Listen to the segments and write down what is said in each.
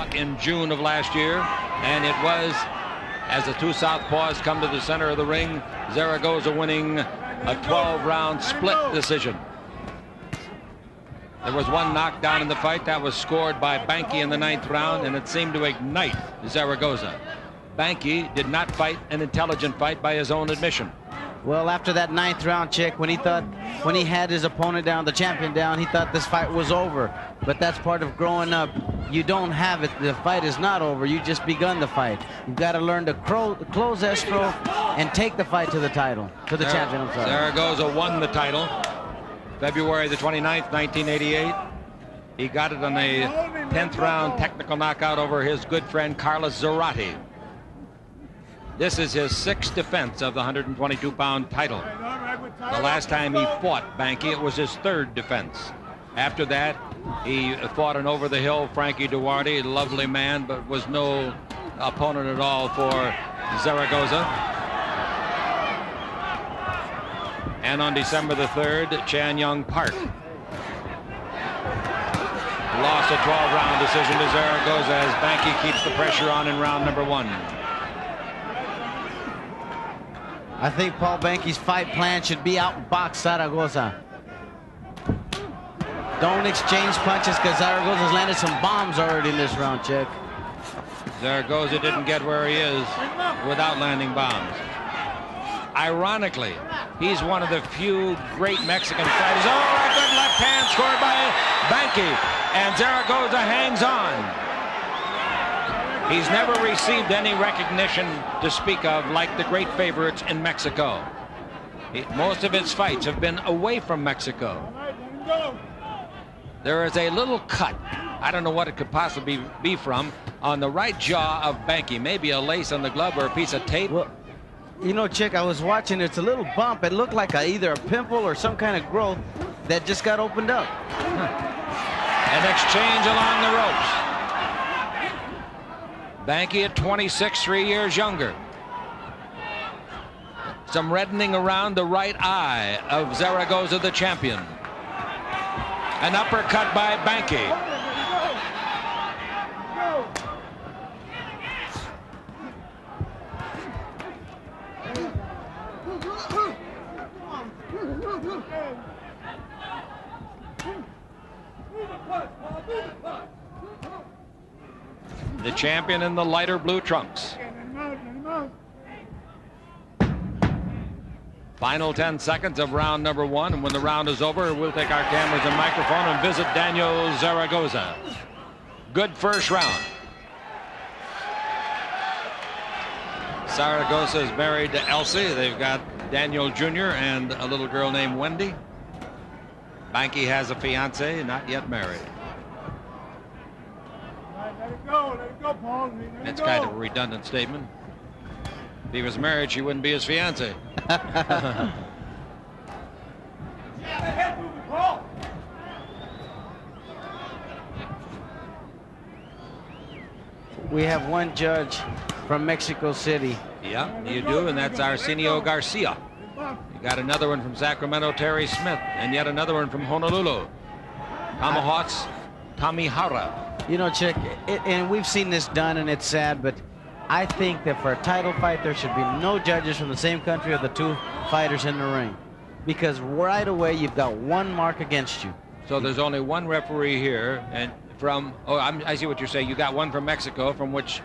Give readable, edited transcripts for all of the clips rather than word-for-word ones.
fought in June of last year, and it was, as the two southpaws come to the center of the ring, Zaragoza winning a 12-round split decision. There was one knockdown in the fight that was scored by Banke in the 9th round, and it seemed to ignite Zaragoza. Banke did not fight an intelligent fight by his own admission. Well, after that 9th round, Chick, when he had his opponent down, the champion down, he thought this fight was over. But that's part of growing up. You don't have it. The fight is not over. You just begun the fight. You've got to learn to close escrow and take the fight to the title, to the champion. I'm sorry. Zaragoza won the title February the 29th, 1988. He got it on a 10th round technical knockout over his good friend Carlos Zarate. This is his 6th defense of the 122-pound title. The last time he fought Banke, it was his 3rd defense. After that, he fought an over-the-hill Frankie Duarte, a lovely man, but was no opponent at all for Zaragoza. And on December the 3rd, Chan Young Park lost a 12-round decision to Zaragoza as Banke keeps the pressure on in round number 1. I think Paul Banke's fight plan should be outbox Zaragoza. Don't exchange punches, because Zaragoza's landed some bombs already in this round, Chick. Zaragoza didn't get where he is without landing bombs. Ironically, he's one of the few great Mexican fighters. Oh, a good left hand scored by Banke, and Zaragoza hangs on. He's never received any recognition to speak of like the great favorites in Mexico. Most of his fights have been away from Mexico. There is a little cut, I don't know what it could possibly be from, on the right jaw of Banke. Maybe a lace on the glove or a piece of tape. Well, you know, Chick, I was watching. It's a little bump. It looked like either a pimple or some kind of growth that just got opened up. An exchange along the ropes. Banke at 26, 3 years younger. Some reddening around the right eye of Zaragoza, the champion. An uppercut by Banke. The champion in the lighter blue trunks. Final 10 seconds of round number 1, and when the round is over, we'll take our cameras and microphone and visit Daniel Zaragoza. Good first round. Zaragoza is married to Elsie. They've got Daniel Jr. and a little girl named Wendy. Banke has a fiance, not yet married. Let it go, Paul. That's kind of a redundant statement. If he was married, she wouldn't be his fiance. We have one judge from Mexico City. Yeah, you do, and that's Arsenio Garcia. You got another one from Sacramento, Terry Smith, and yet another one from Honolulu, Tomahawks Tamihara. You know, Chick, and we've seen this done, and it's sad, but I think that for a title fight, there should be no judges from the same country of the two fighters in the ring, because right away you've got one mark against you. So there's only one referee here, and from I see what you're saying. You got one from Mexico, from which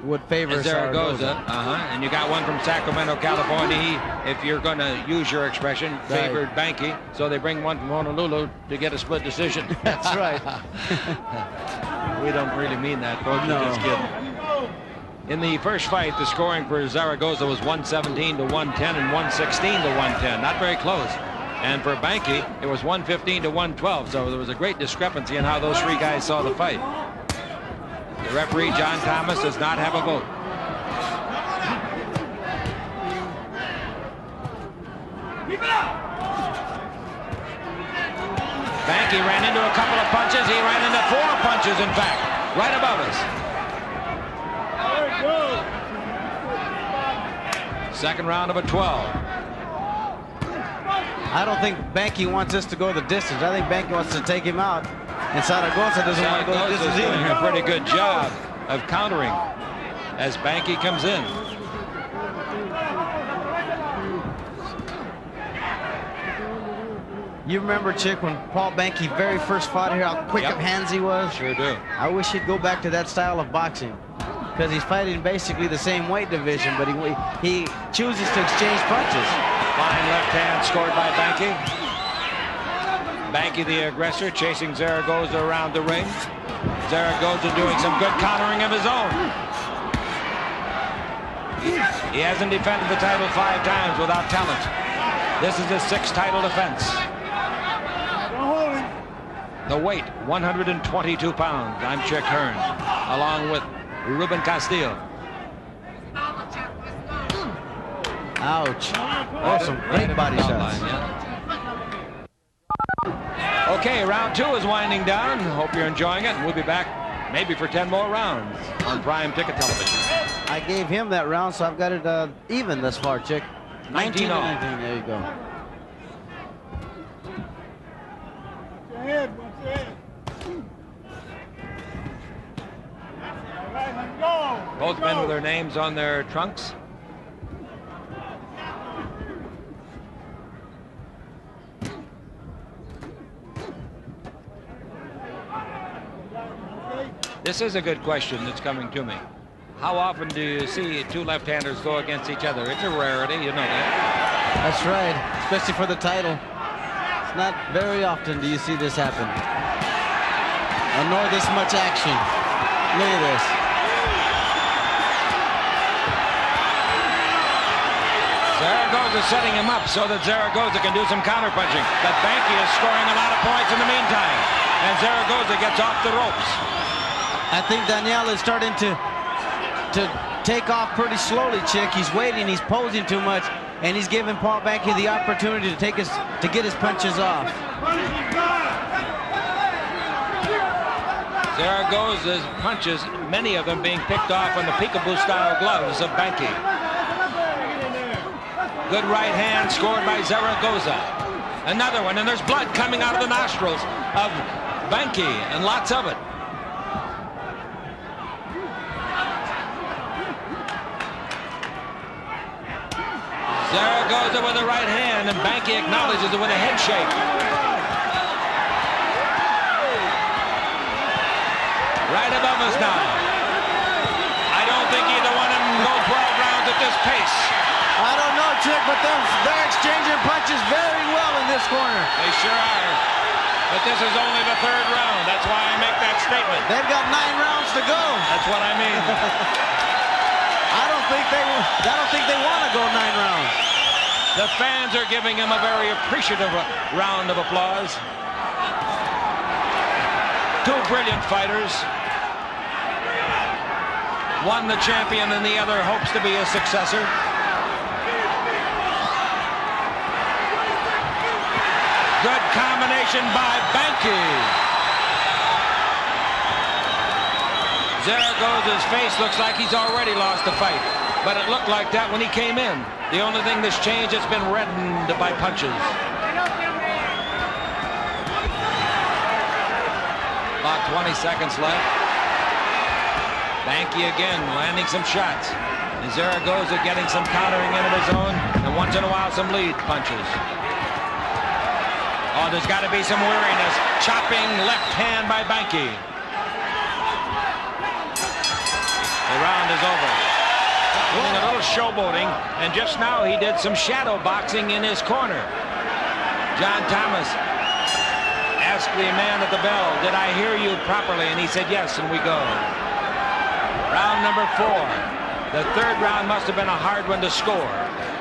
would favor Zaragoza, and you got one from Sacramento, California. He, if you're going to use your expression, favored Banke. So they bring one from Honolulu to get a split decision. That's right. We don't really mean that, folks. No. We're just kidding. In the first fight, the scoring for Zaragoza was 117 to 110 and 116 to 110. Not very close. And for Banke, it was 115 to 112. So there was a great discrepancy in how those three guys saw the fight. The referee, John Thomas, does not have a vote. Banke ran into a couple of punches. He ran into 4 punches, in fact, right above us. Second round of a 12. I don't think Banke wants us to go the distance. I think Banke wants to take him out. And Zaragoza doesn't want to go to Zaragoza's this doing either. a pretty good job of countering as Banke comes in. You remember, Chick, when Paul Banke very first fought here, how quick of hands he was? Sure do. I wish he'd go back to that style of boxing, because he's fighting basically the same weight division, but he chooses to exchange punches. Fine left hand scored by Banke. Banke, the aggressor, chasing Zaragoza around the ring. Zaragoza doing some good countering of his own. He hasn't defended the title 5 times without talent. This is his 6th title defense. The weight, 122 pounds. I'm Chick Hearn, along with Ruben Castillo. Ouch. Oh, some great body shots. Okay, round 2 is winding down. Hope you're enjoying it. We'll be back maybe for 10 more rounds on Prime Ticket Television. I gave him that round, so I've got it even thus far, Chick. 19 to 19. There you go. Watch your head, watch your head. All right, let's go. Both men with their names on their trunks. This is a good question that's coming to me. How often do you see 2 left-handers go against each other? It's a rarity, you know that. That's right, especially for the title. It's not very often do you see this happen. Nor this much action. Look at this. Zaragoza setting him up so that Zaragoza can do some counterpunching. But Banke is scoring a lot of points in the meantime. And Zaragoza gets off the ropes. I think Daniel is starting to take off pretty slowly, Chick. He's waiting, he's posing too much, and he's giving Paul Banke the opportunity to get his punches off. Zaragoza's punches, many of them being picked off on the peekaboo-style gloves of Banke. Good right hand scored by Zaragoza. Another one, and there's blood coming out of the nostrils of Banke, and lots of it. Zaragoza with the right hand, and Banke acknowledges it with a head shake. Right above us now. I don't think either one of them go 12 rounds at this pace. I don't know, Chick, but they're exchanging punches very well in this corner. They sure are. But this is only the 3rd round. That's why I make that statement. They've got 9 rounds to go. That's what I mean. I don't think they want to go 9 rounds. The fans are giving him a very appreciative round of applause. 2 brilliant fighters. One the champion and the other hopes to be his successor. Good combination by Banke. Zaragoza's face looks like he's already lost the fight, but it looked like that when he came in. The only thing that's changed, it's been reddened by punches. About 20 seconds left. Banke again landing some shots. And Zaragoza getting some countering in of his own, and once in a while some lead punches. Oh, there's got to be some weariness. Chopping left hand by Banke. The round is over. Doing a little showboating, and just now he did some shadow boxing in his corner. John Thomas asked the man at the bell, "Did I hear you properly?" And he said yes, and we go. Round number 4. The 3rd round must have been a hard one to score.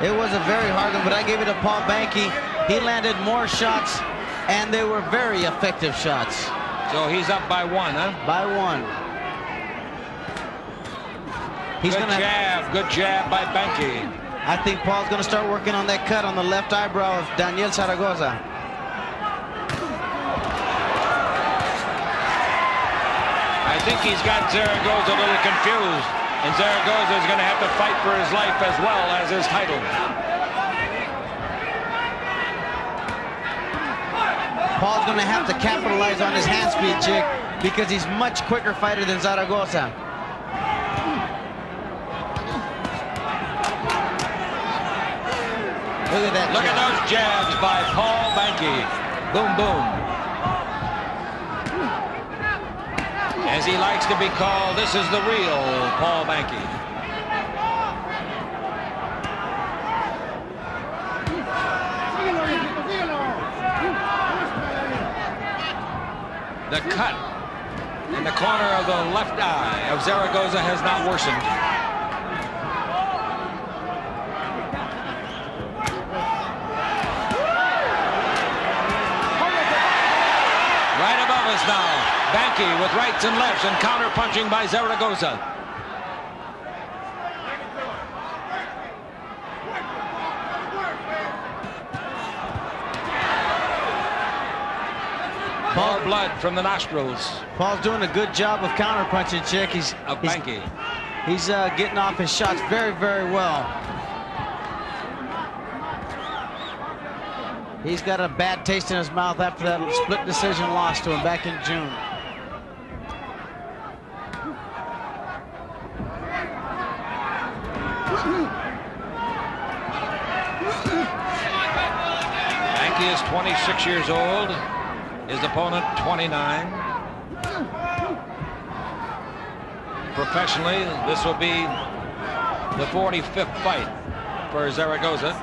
It was a very hard one, but I gave it to Paul Banke. He landed more shots, and they were very effective shots. So he's up by 1, huh? By 1. Good jab by Banke. I think Paul's going to start working on that cut on the left eyebrow of Daniel Zaragoza. I think he's got Zaragoza a little confused, and Zaragoza is going to have to fight for his life as well as his title. Paul Paul's going to have to capitalize on his hand speed, Chick, because he's much quicker fighter than Zaragoza. Look at that. Look at those jabs by Paul Banke. Boom, boom. As he likes to be called, this is the real Paul Banke. The cut in the corner of the left eye of Zaragoza has not worsened. Right above us now, Banke with rights and lefts and counter punching by Zaragoza. More blood from the nostrils. Paul's doing a good job of counter punching, Chick. He's Banke. He's getting off his shots very, very well. He's got a bad taste in his mouth after that split decision loss to him back in June. Banke is 26 years old. His opponent, 29. Professionally, this will be the 45th fight for Zaragoza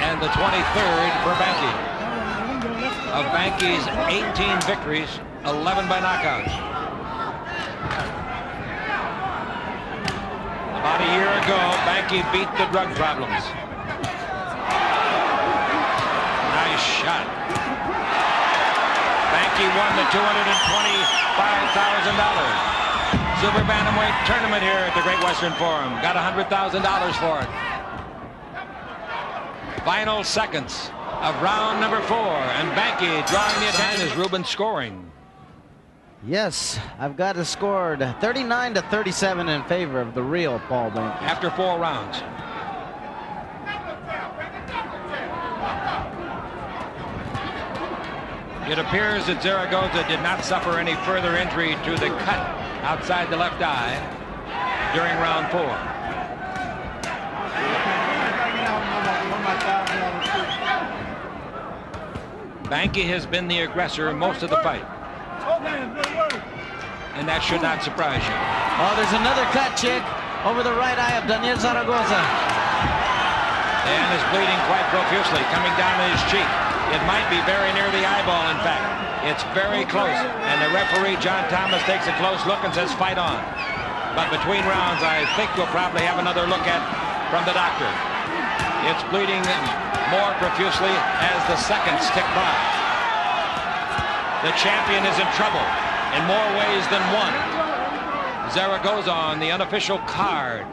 and the 23rd for Banke. Of Banke's 18 victories, 11 by knockout. About a year ago, Banke beat the drug problems. Nice shot. Banke won the $225,000 Super Bantamweight tournament here at the Great Western Forum. Got $100,000 for it. Final seconds of round number 4, and Banke drawing the attention is Ruben scoring. Yes, I've got it scored 39-37 in favor of the real Paul Banke. After 4 rounds. It appears that Zaragoza did not suffer any further injury to the cut outside the left eye during round 4. Banke has been the aggressor most of the fight. And that should not surprise you. Oh, there's another cut, Chick, over the right eye of Daniel Zaragoza. And is bleeding quite profusely, coming down his cheek. It might be very near the eyeball, in fact. It's very close. And the referee, John Thomas, takes a close look and says, fight on. But between rounds, I think we'll probably have another look at from the doctor. It's bleeding more profusely as the seconds tick by. The champion is in trouble in more ways than one. Zaragoza, on the unofficial card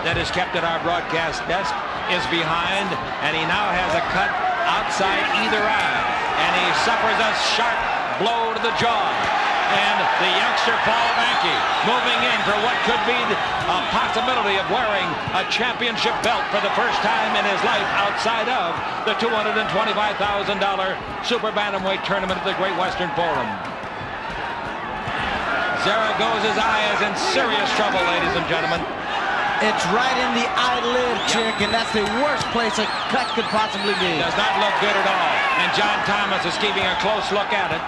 that is kept at our broadcast desk, is behind, and he now has a cut outside either eye, and he suffers a sharp blow to the jaw. And the youngster Paul Banke moving in for what could be a possibility of wearing a championship belt for the first time in his life outside of the $225,000 Super Bantamweight tournament at the Great Western Forum. Zaragoza's eye is in serious trouble, ladies and gentlemen. It's right in the eyelid, Chick, and that's the worst place a cut could possibly be. Does not look good at all. And John Thomas is keeping a close look at it.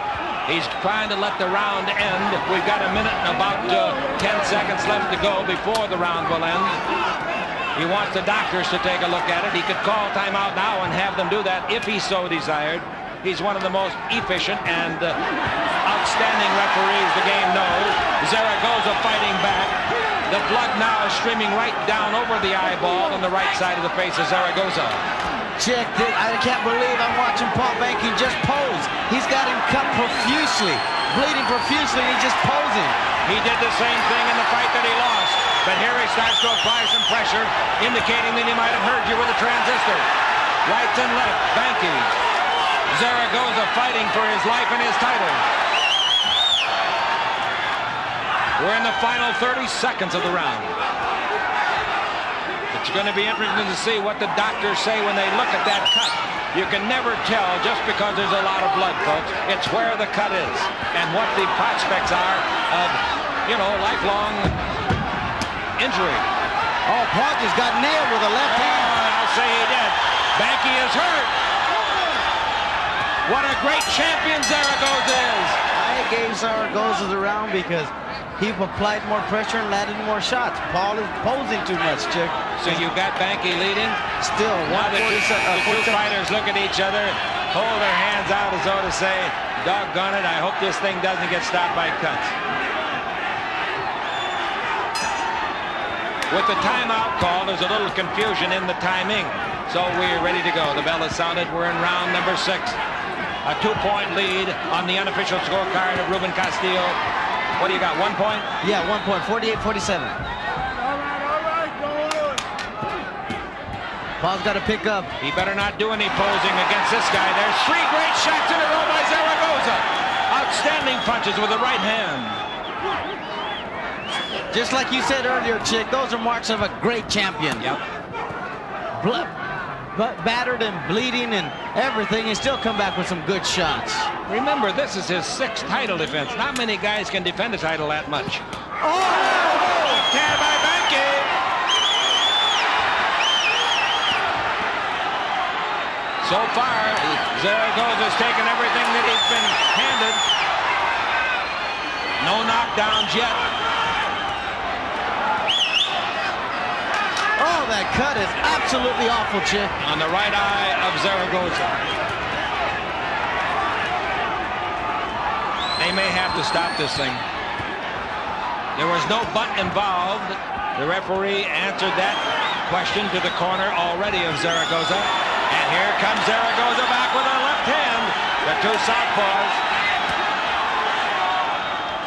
He's trying to let the round end. We've got a minute and about 10 seconds left to go before the round will end. He wants the doctors to take a look at it. He could call timeout now and have them do that if he so desired. He's one of the most efficient and outstanding referees the game knows. Zaragoza fighting back. The blood now is streaming right down over the eyeball on the right side of the face of Zaragoza. Chick, I can't believe I'm watching Paul Banke just pose. He's got him cut profusely, bleeding profusely, and he's just posing. He did the same thing in the fight that he lost, but here he starts to apply some pressure, indicating that he might have heard you with a transistor. Right and left, Banke. Zaragoza fighting for his life and his title. We're in the final 30 seconds of the round. The It's going to be interesting to see what the doctors say when they look at that cut. You can never tell just because there's a lot of blood, folks. It's where the cut is and what the prospects are of, you know, lifelong injury. Oh, Paul just got nailed with a left hand. I'll say he did. Banke is hurt. What a great champion Zaragoza is. I gave Zaragoza the round because he applied more pressure and landed more shots. Paul is posing too much, Chick. So you got Banke leading? Still, Now the two fighters look at each other, hold their hands out as though to say, doggone it, I hope this thing doesn't get stopped by cuts. With the timeout call, there's a little confusion in the timing. So we're ready to go. The bell has sounded. We're in round number 6. A 2-point lead on the unofficial scorecard of Ruben Castillo. What do you got, 1 point? Yeah, 1 point, 48-47. All right, go on. Paul's got to pick up. He better not do any posing against this guy. There's 3 great shots in a row by Zaragoza. Outstanding punches with the right hand. Just like you said earlier, Chick, those are marks of a great champion. Yep. Battered and bleeding and everything, and still come back with some good shots. Remember, this is his 6th title defense. Not many guys can defend a title that much. Oh! Tag by Banke. So far, Zaragoza's taken everything that he's been handed. No knockdowns yet. Oh, that cut is absolutely awful, Chick. On the right eye of Zaragoza. They may have to stop this thing. There was no butt involved. The referee answered that question to the corner already of Zaragoza. And here comes Zaragoza back with a left hand. The two southpaws.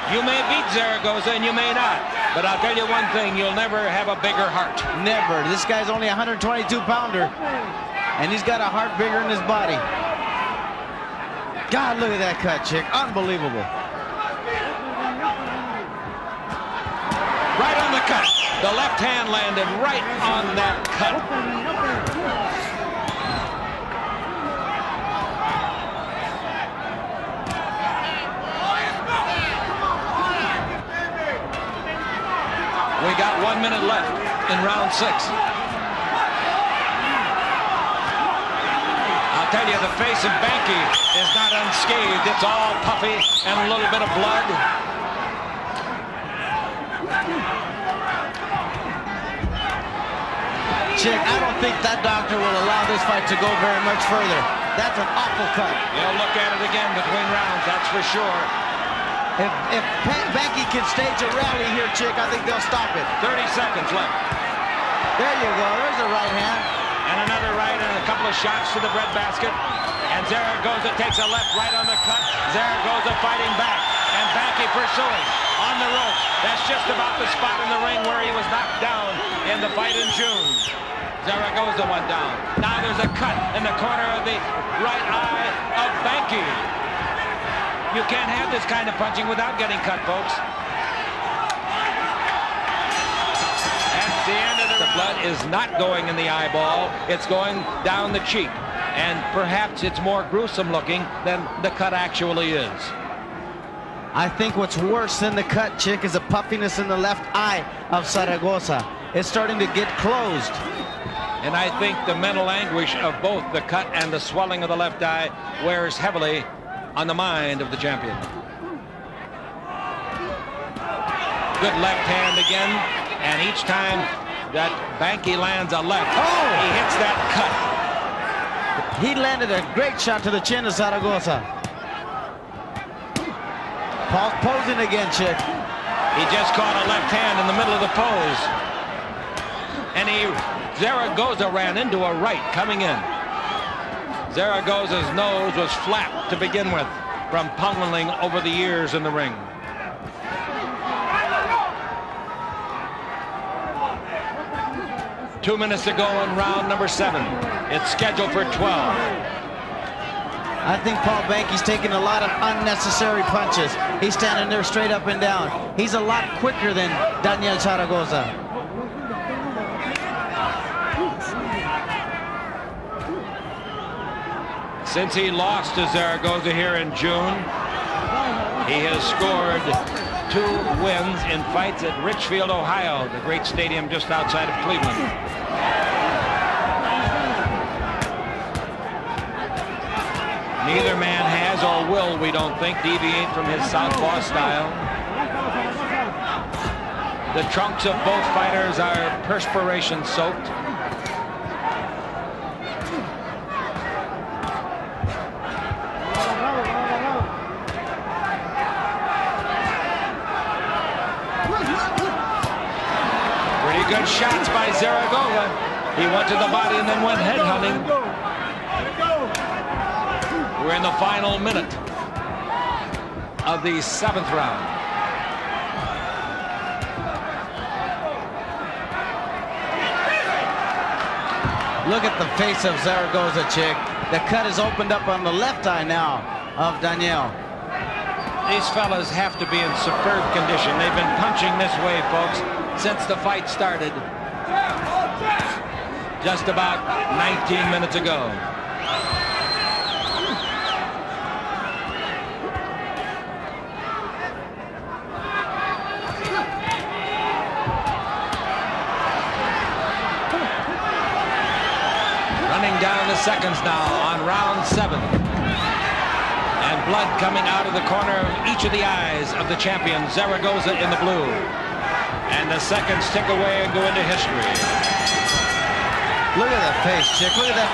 You may beat Zaragoza and you may not. But I'll tell you one thing, you'll never have a bigger heart. Never. This guy's only a 122-pounder, and he's got a heart bigger than his body. God, look at that cut, Chick. Unbelievable. Right on the cut. The left hand landed right on that cut. We got 1 minute left in round 6. I'll tell you, the face of Banke is not unscathed. It's all puffy and a little bit of blood. Chick, I don't think that doctor will allow this fight to go very much further. That's an awful cut. You'll look at it again between rounds, that's for sure. If Banke can stage a rally here, Chick, I think they'll stop it. 30 seconds left. There you go. There's a right hand. And another right and a couple of shots to the breadbasket. And Zaragoza takes a left right on the cut. Zaragoza fighting back. And Banke pursuing on the ropes. That's just about the spot in the ring where he was knocked down in the fight in June. Zaragoza went down. Now there's a cut in the corner of the right eye of Banke. You can't have this kind of punching without getting cut, folks. That's the end of the blood is not going in the eyeball. It's going down the cheek. And perhaps it's more gruesome looking than the cut actually is. I think what's worse than the cut, Chick, is the puffiness in the left eye of Zaragoza. It's starting to get closed. And I think the mental anguish of both the cut and the swelling of the left eye wears heavily on the mind of the champion. Good left hand again, and each time that Banke lands a left, he hits that cut. He landed a great shot to the chin of Zaragoza. Paul's posing again, Chick. He just caught a left hand in the middle of the pose. And Zaragoza ran into a right coming in. Zaragoza's nose was flat to begin with from pummeling over the years in the ring. Two minutes to go in round number 7. It's scheduled for 12. I think Paul Banke's taking a lot of unnecessary punches. He's standing there straight up and down. He's a lot quicker than Daniel Zaragoza. Since he lost to Zaragoza here in June, he has scored 2 wins in fights at Richfield, Ohio, the great stadium just outside of Cleveland. Neither man has or will, we don't think, deviate from his southpaw style. The trunks of both fighters are perspiration soaked. Good shots by Zaragoza. He went to the body and then went head hunting. We're in the final minute of the 7th round. Look at the face of Zaragoza, chick. The cut is opened up on the left eye now of Daniel. These fellas have to be in superb condition. They've been punching this way, folks, since the fight started just about 19 minutes ago. Running down the seconds now on round 7. And blood coming out of the corner of each of the eyes of the champion, Zaragoza in the blue. And the seconds tick away and go into history. Look at that face, chick. Look at that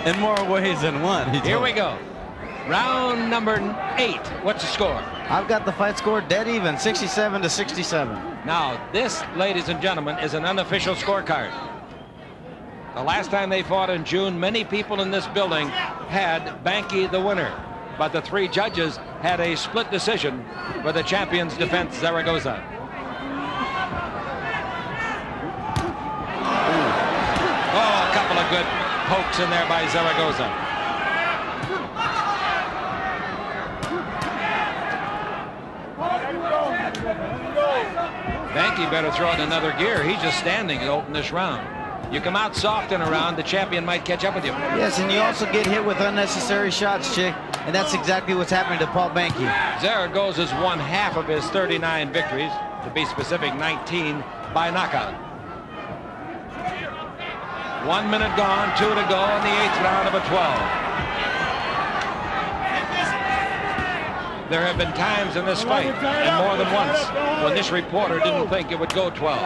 face. in more ways than one. Here we go. Round number 8. What's the score? I've got the fight score dead even, 67-67. Now, this, ladies and gentlemen, is an unofficial scorecard. The last time they fought in June, many people in this building had Banke the winner. But the 3 judges had a split decision for the champion's defense, Zaragoza. Oh, a couple of good pokes in there by Zaragoza. Banke better throw it in another gear. He's just standing to open this round. You come out soft in a round, the champion might catch up with you. Yes, and you also get hit with unnecessary shots, chick. And that's exactly what's happening to Paul Banke. Zaragoza's won half of his 39 victories, to be specific, 19 by knockout. 1 minute gone, 2 to go in the 8th round of a 12. There have been times in this fight, and more than once, when this reporter didn't think it would go 12.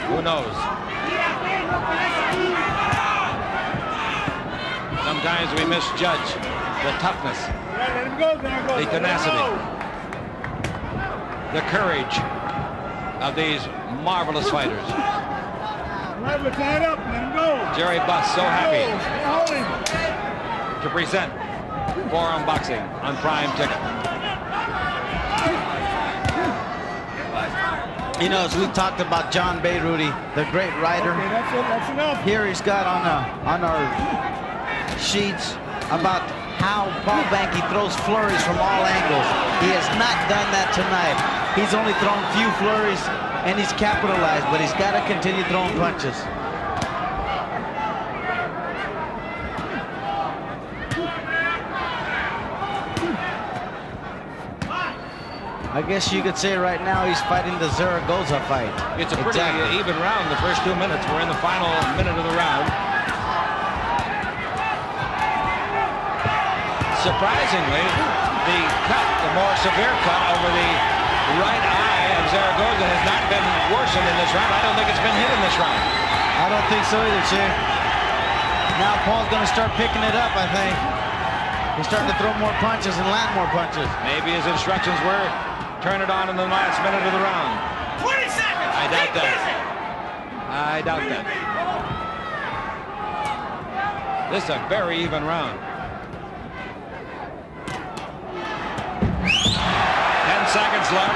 Who knows? Sometimes we misjudge the toughness, the tenacity, the courage of these marvelous fighters. Jerry Buss so happy to present Forum Boxing on Prime Ticket. You know, as we talked about John Bayruti, the great writer, That's enough. here he's got on our sheets about how Paul Banke throws flurries from all angles. He has not done that tonight. He's only thrown few flurries, and he's capitalized, but he's got to continue throwing punches. I guess you could say right now he's fighting the Zaragoza fight. It's a pretty even round. The first 2 minutes. We're in the final minute of the round. Surprisingly, the cut, the more severe cut over the right eye of Zaragoza has not been worsened in this round. I don't think it's been hit in this round. I don't think so either, Chick. Now Paul's going to start picking it up, I think. He's starting to throw more punches and land more punches. Maybe his instructions were turn it on in the last minute of the round. 20 seconds. I doubt that. I doubt that. This is a very even round. 10 seconds left.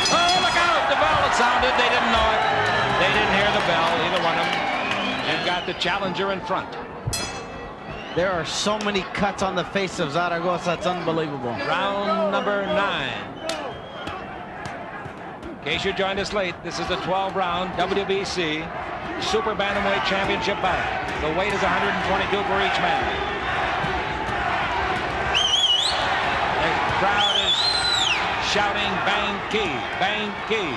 Oh, look out! The bell had sounded. They didn't know it. They didn't hear the bell, either one of them. You've got the challenger in front. There are so many cuts on the face of Zaragoza. It's unbelievable. Round number 9. In case you joined us late, this is a 12-round WBC Super Bantamweight Championship bout. The weight is 122 for each man. The crowd is shouting Banke, Banke.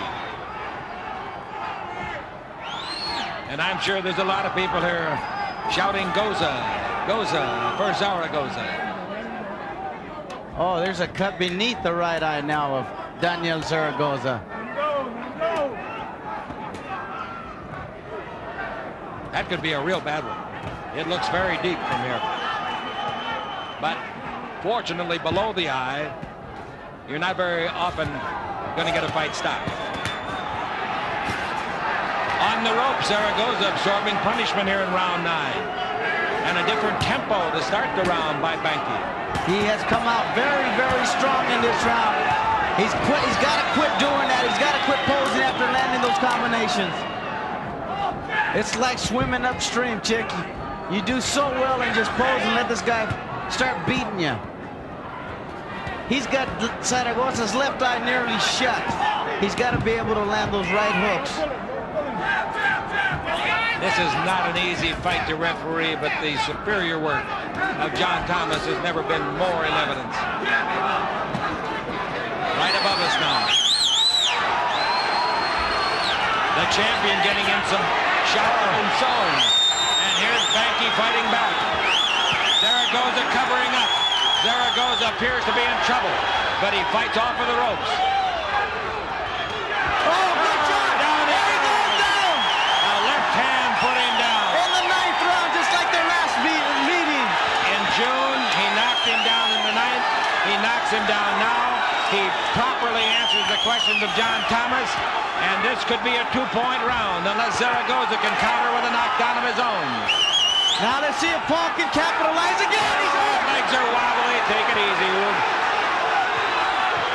And I'm sure there's a lot of people here shouting Goza, Goza for Zaragoza. Oh, there's a cut beneath the right eye now of Daniel Zaragoza. That could be a real bad one. It looks very deep from here. But fortunately, below the eye, you're not very often going to get a fight stopped. On the rope, Zaragoza absorbing punishment here in round 9. And a different tempo to start the round by Banke. He has come out very, very strong in this round. He's got to quit doing that. He's got to quit posing after landing those combinations. It's like swimming upstream, chick. You do so well and just pose and let this guy start beating you. He's got Zaragoza's left eye nearly shut. He's got to be able to land those right hooks. This is not an easy fight to referee, but the superior work of John Thomas has never been more in evidence. Right above us now. The champion getting in some shower and sewing. And here's Banke fighting back. Zaragoza covering up. Zaragoza appears to be in trouble, but he fights off of the ropes. Oh, good shot! Down there he goes down! A left hand put him down. In the 9th round, just like their last meeting. In June, he knocked him down in the 9th. He knocks him down now. He properly answers the questions of John Thomas. And this could be a 2-point round unless Zaragoza can counter with a knockdown of his own. Now let's see if Paul can capitalize again. He's hurt. Legs are wobbly. Take it easy, Wood.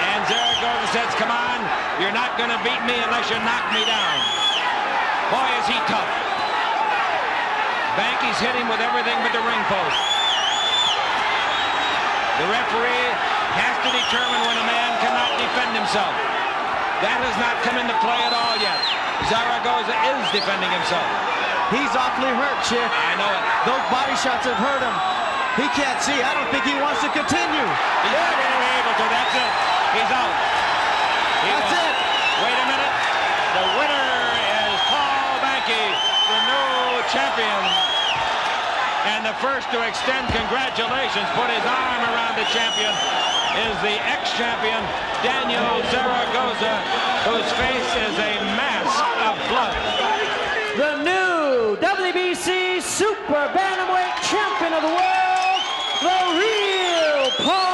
And Zaragoza says, come on, you're not going to beat me unless you knock me down. Boy, is he tough. Banke's hit him with everything but the ring post. The referee has to determine when a man cannot defend himself. That has not come into play at all yet. Zaragoza is defending himself. He's awfully hurt, Chick. I know it. Those body shots have hurt him. He can't see. I don't think he wants to continue. He's not going to be able to. That's it. He's out. That's it. Wait a minute. The winner is Paul Banke, the new champion. And the first to extend congratulations, put his arm around the champion, is the ex-champion, Daniel Zaragoza, whose face is a mass of blood. The new WBC Super Bantamweight Champion of the World, the real Paul